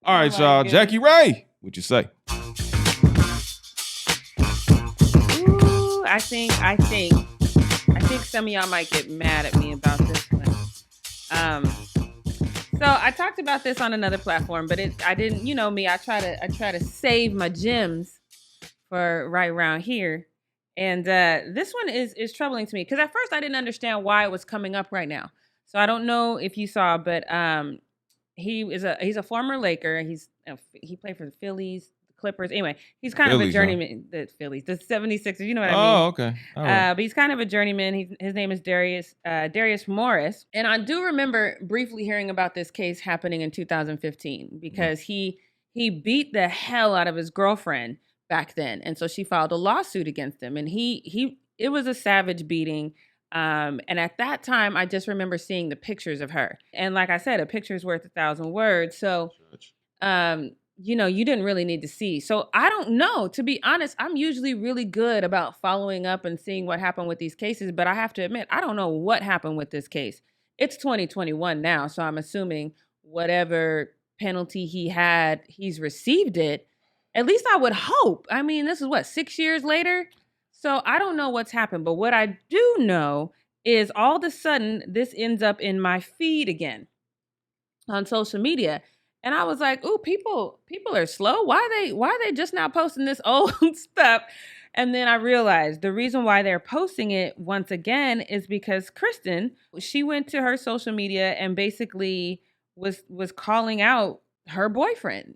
All right, y'all. Jackie Ray, what you say? Ooh, I think some of y'all might get mad at me about this one. So I talked about this on another platform, but I didn't, you know me, I try to save my gems for right around here. And this one is troubling to me because at first I didn't understand why it was coming up right now. So I don't know if you saw, but he's a former Laker. He played for the Phillies, the Clippers. Anyway, he's kind of a journeyman. Huh? The Phillies, the 76ers. You know what I mean? Oh, okay. All right. But he's kind of a journeyman. His name is Darius Morris. And I do remember briefly hearing about this case happening in 2015 because he beat the hell out of his girlfriend back then, and so she filed a lawsuit against him. And it was a savage beating. And at that time, I just remember seeing the pictures of her. And like I said, a picture's worth 1,000 words. So, you know, you didn't really need to see. So I don't know. To be honest, I'm usually really good about following up and seeing what happened with these cases. But I have to admit, I don't know what happened with this case. It's 2021 now. So I'm assuming whatever penalty he had, he's received it. At least I would hope. I mean, this is 6 years later? So I don't know what's happened, but what I do know is all of a sudden this ends up in my feed again on social media. And I was like, ooh, people are slow. Why are they just now posting this old stuff? And then I realized the reason why they're posting it once again is because Kristen, she went to her social media and basically was calling out her boyfriend.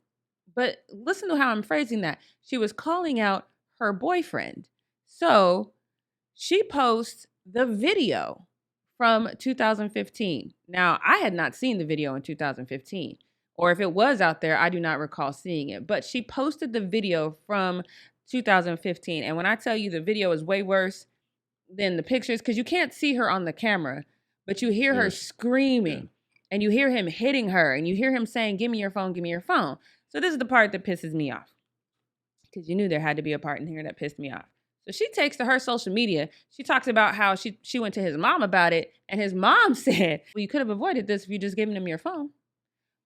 But listen to how I'm phrasing that. She was calling out her boyfriend. So she posts the video from 2015. Now, I had not seen the video in 2015. Or if it was out there, I do not recall seeing it. But she posted the video from 2015. And when I tell you the video is way worse than the pictures, because you can't see her on the camera, but you hear her screaming and you hear him hitting her and you hear him saying, give me your phone, give me your phone. So this is the part that pisses me off, because you knew there had to be a part in here that pissed me off. So she takes to her social media. She talks about how she went to his mom about it. And his mom said, well, you could have avoided this if you just given him your phone.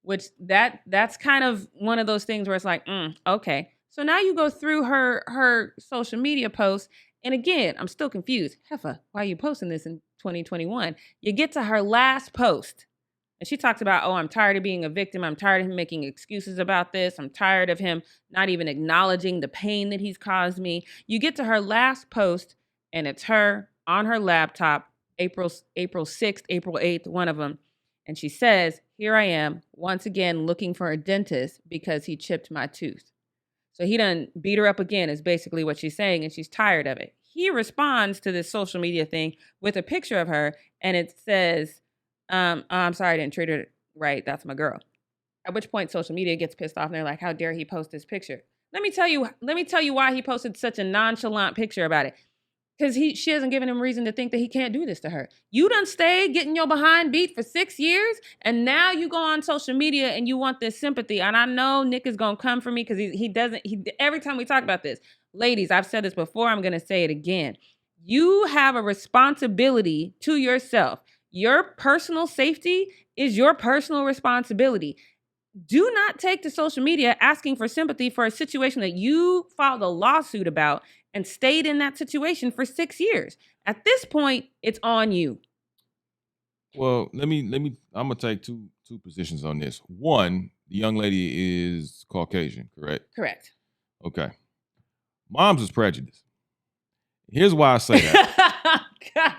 Which that's kind of one of those things where it's like, okay. So now you go through her social media posts. And again, I'm still confused. Heffa, why are you posting this in 2021? You get to her last post. And she talks about, I'm tired of being a victim. I'm tired of him making excuses about this. I'm tired of him not even acknowledging the pain that he's caused me. You get to her last post, and it's her on her laptop, April 6th, April 8th, one of them. And she says, here I am, once again, looking for a dentist because he chipped my tooth. So he done beat her up again, is basically what she's saying, and she's tired of it. He responds to this social media thing with a picture of her, and it says, I'm sorry I didn't treat her right. That's my girl. At which point social media gets pissed off and they're like, how dare he post this picture? Let me tell you why he posted such a nonchalant picture about it. Because she hasn't given him reason to think that he can't do this to her. You done stayed getting your behind beat for 6 years, and now you go on social media and you want this sympathy. And I know Nick is gonna come for me because he every time we talk about this, ladies, I've said this before, I'm gonna say it again. You have a responsibility to yourself. Your personal safety is your personal responsibility. Do not take to social media asking for sympathy for a situation that you filed a lawsuit about and stayed in that situation for 6 years. At this point, it's on you. Well, I'm gonna take two positions on this. One, the young lady is Caucasian, correct? Correct. Okay. Mom's is prejudiced. Here's why I say that. God.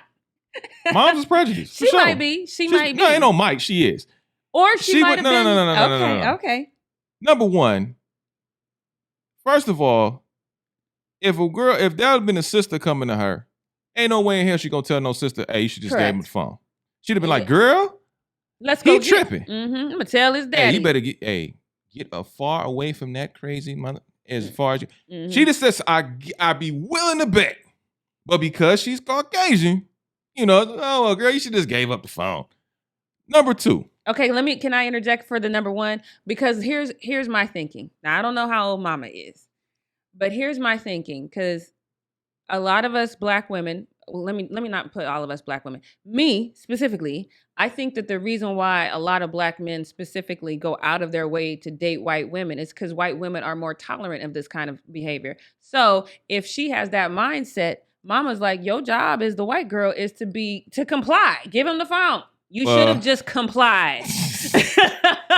Mom's is prejudiced. She might be. She might be. No, ain't no Mike. She is. Or she might have been. No. Okay. Number one, first of all, if there had been a sister coming to her, ain't no way in hell she gonna tell no sister, hey, you should just give him the phone. She'd have been like, girl, let's go. He tripping. I'm gonna tell his daddy. Hey, you better get far away from that crazy mother as far as you. She just says, I'd be willing to bet. But because she's Caucasian, girl, you should just gave up the phone. Number two. Okay, can I interject for the number one? Because here's my thinking. Now, I don't know how old mama is, but here's my thinking, because a lot of us Black women, well, let me not put all of us black women. Me specifically, I think that the reason why a lot of black men specifically go out of their way to date white women is because white women are more tolerant of this kind of behavior. So if she has that mindset, mama's like, your job as the white girl is to comply. Give him the phone. You should have just complied.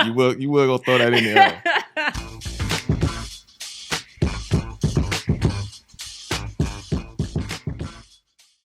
You will go throw that in there.